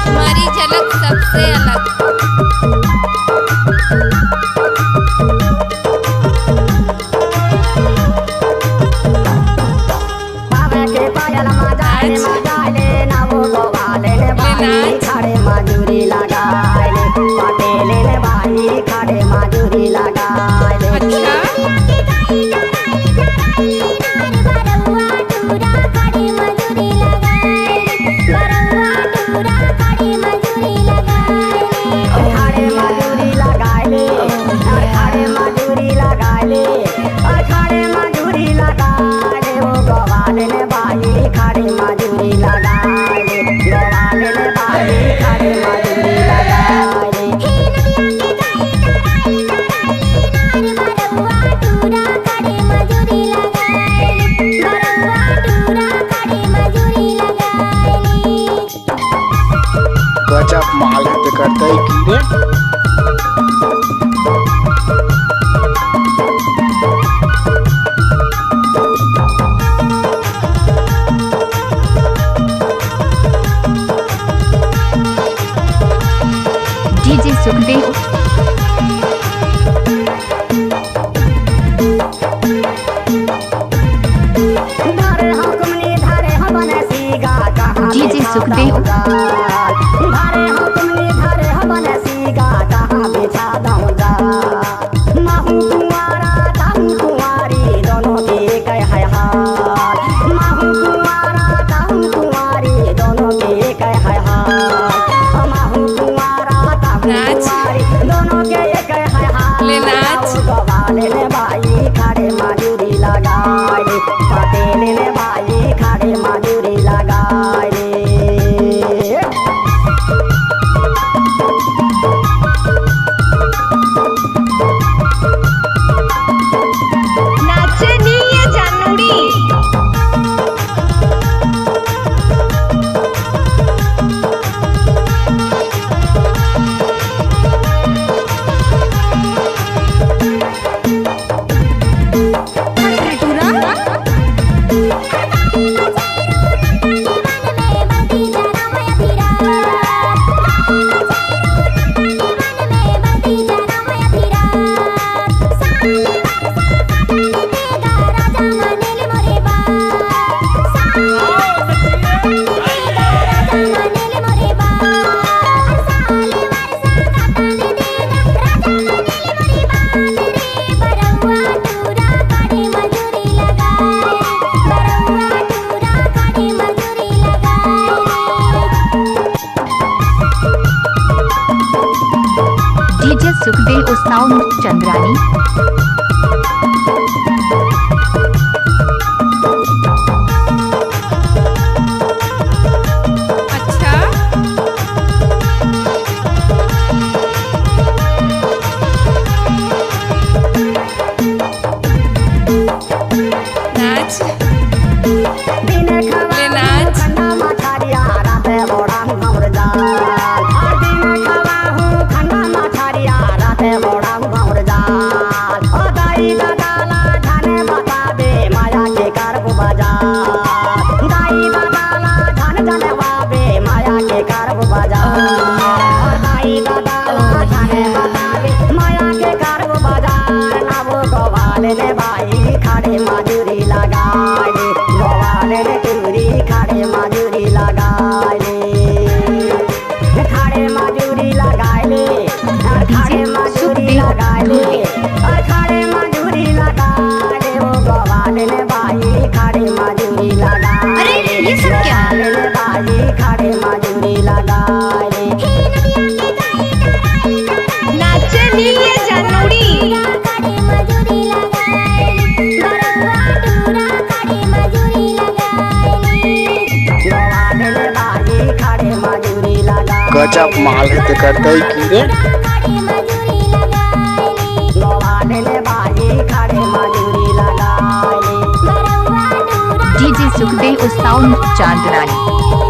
हमारी झलक सबसे अलग। खाड़े मजूरी लगाए पटेले ने भाई खाड़े मजूरी लगाए अच्छा खाड़े मजूरी लगाए खाड़े मजूरी लगाए खाड़े मजूरी लगाए वो गवाले ने भाई खाड़े मजूरी लगाए गवाले ने भाई खाड़े मजूरी लगाए गजब माल है तो करता ही की रे। डीजे सुखदेव डीजे सुखदेव धारे हुक्मनी धारे हमने सीगा कहाँ बिछा दूं जा महू कुंवारा ताहू कुंवारी दोनों के कह है हाल महू कुंवारा ताहू कुंवारी दोनों के कह है हाल महू कुंवारा ताहू कुंवारी दोनों के कह है हाल गवाले ने भाई खाड़े मजूरी लगाए पटेले ने भाई खाड़े मजूरी लगाए डीजे सुखदेव और साउंड चंद्रानी अच्छा नाच ले नाच भाई खाड़े मजूरी लगाए गवाले ने टूरी खाड़े मजूरी लगाए खाड़े मजूरी लगाए खाड़े मजूरी लगाए खाड़े मजूरी लगाए वो गवाले ने भाई खाड़े मजूरी लगाए अरे ये सब क्या है? भाई खाड़े मजूरी लगाए नाचनी ये जानूड़ी गजब माल है तो करता ही की रे। डीजे सुखदेव और साउंड चांदरानी